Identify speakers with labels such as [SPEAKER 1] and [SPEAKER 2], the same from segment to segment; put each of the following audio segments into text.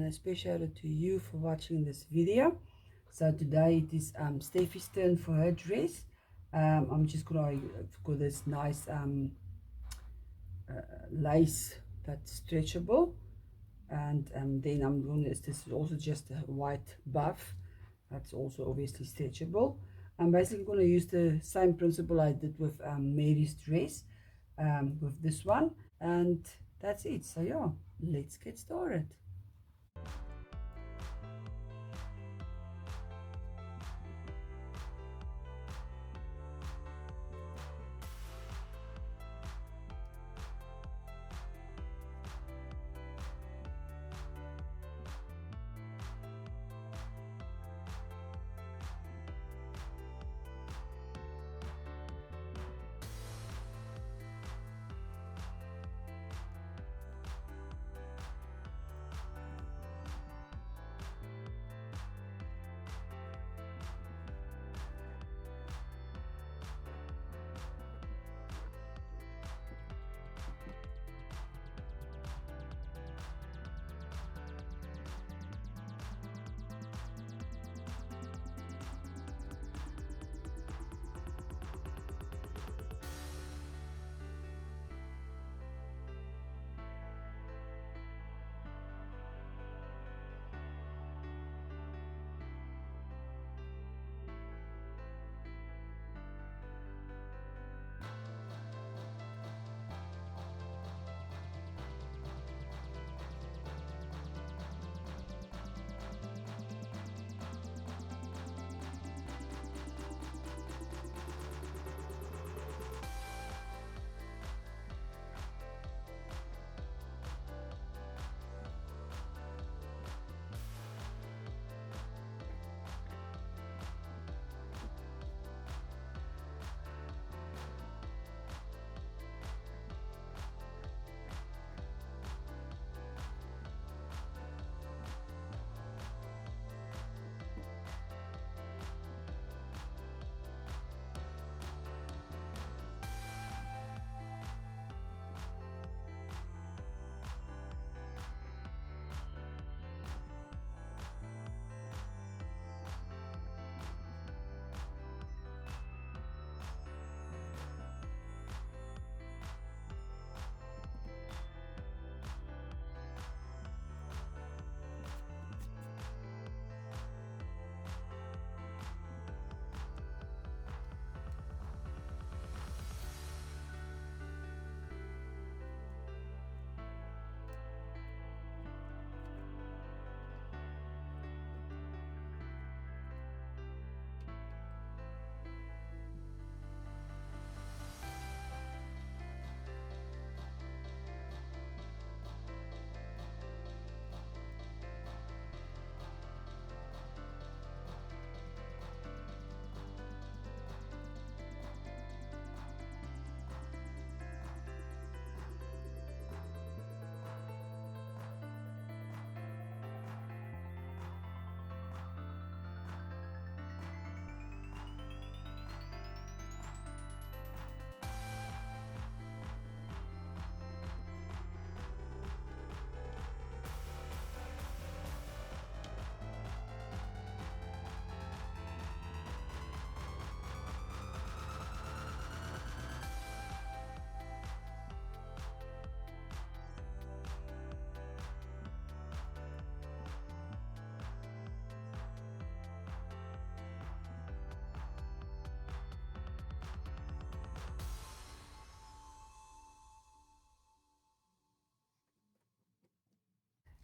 [SPEAKER 1] a special to you for watching this video. So today it is Steffi's turn for her dress. I'm just gonna go this nice lace that's stretchable, and then I'm going to, this is also just a white buff that's also obviously stretchable. I'm basically going to use the same principle I did with Mary's dress with this one, and that's it. So yeah, let's get started.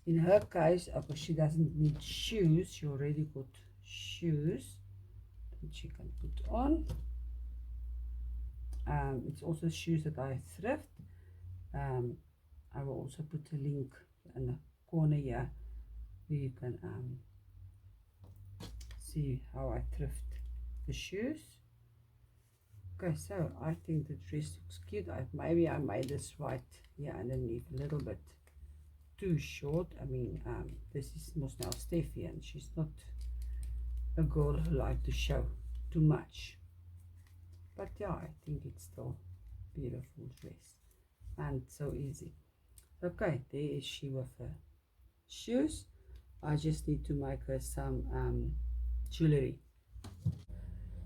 [SPEAKER 1] In her case, because she doesn't need shoes, she already got shoes that she can put on. It's also shoes that I thrift. I will also put a link in the corner here where you can see how I thrift the shoes. Okay, so I think the dress looks cute. Maybe I made this right here underneath a little bit too short. I mean, this is most now Steffi, and she's not a girl who likes to show too much. But yeah, I think it's still beautiful dress and so easy. Okay, there is she with her shoes. I just need to make her some jewellery.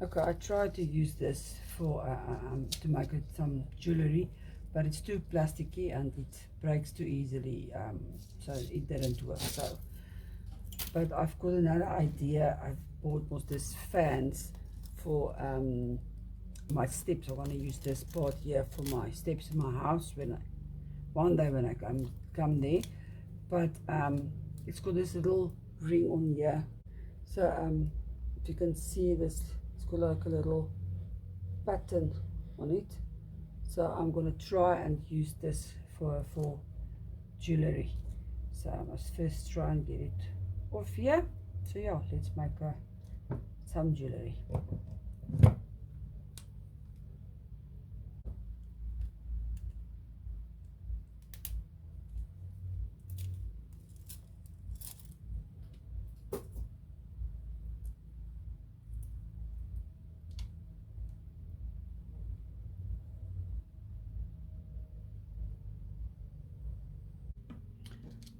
[SPEAKER 1] Okay, I tried to use this for to make it some jewellery, but it's too plasticky and it breaks too easily, so it didn't work. So, but I've got another idea. I've bought most these fans for my steps. I want to use this part here for my steps in my house when one day when I come there. But it's got this little ring on here. So if you can see this, it's got like a little pattern on it. So I'm gonna try and use this for jewellery. So I must first try and get it off here. So yeah, let's make some jewellery.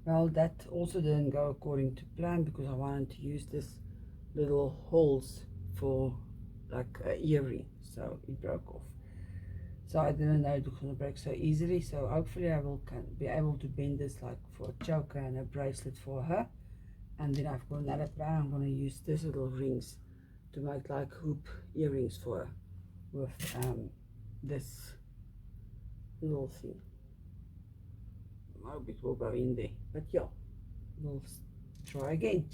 [SPEAKER 1] Well, that also didn't go according to plan because I wanted to use this little holes for like an earring, so it broke off. So I didn't know it was going to break so easily. So hopefully I will be able to bend this like for a choker and a bracelet for her. And then I've got another plan. I'm going to use these little rings to make like hoop earrings for her with this little thing. I hope it will go in there, but yeah, we'll try again.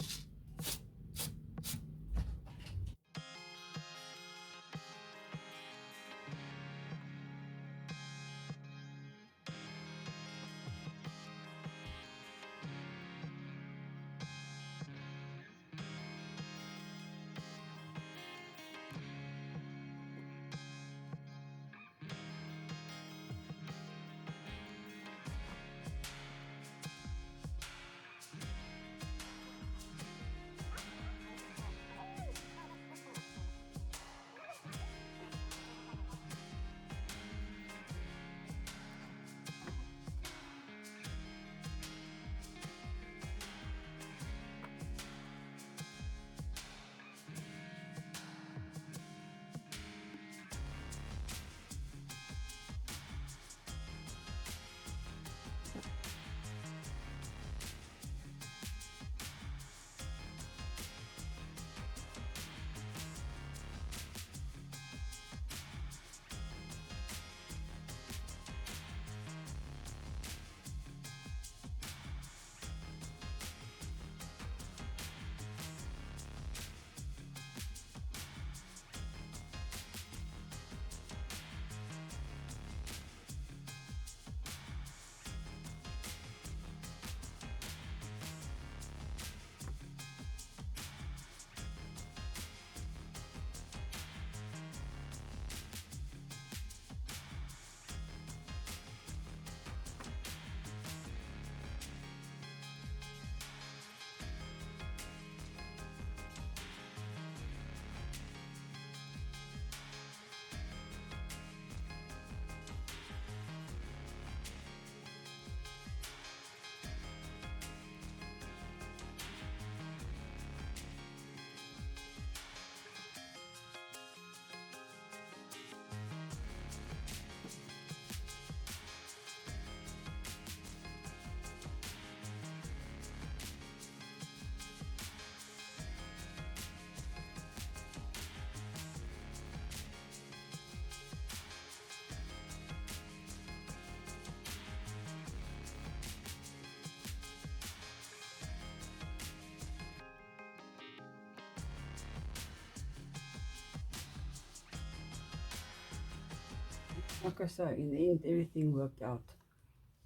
[SPEAKER 1] Like I say, in the end, everything worked out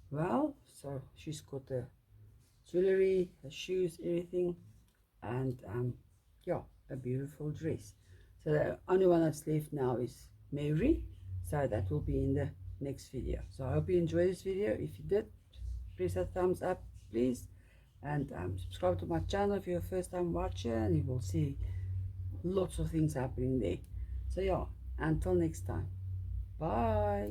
[SPEAKER 1] well. So she's got the jewellery, her shoes, everything, and yeah, a beautiful dress. So the only one that's left now is Mary. So that will be in the next video. So I hope you enjoyed this video. If you did, press that thumbs up, please, and subscribe to my channel if you're a first time watcher, and you will see lots of things happening there. So yeah, until next time, bye.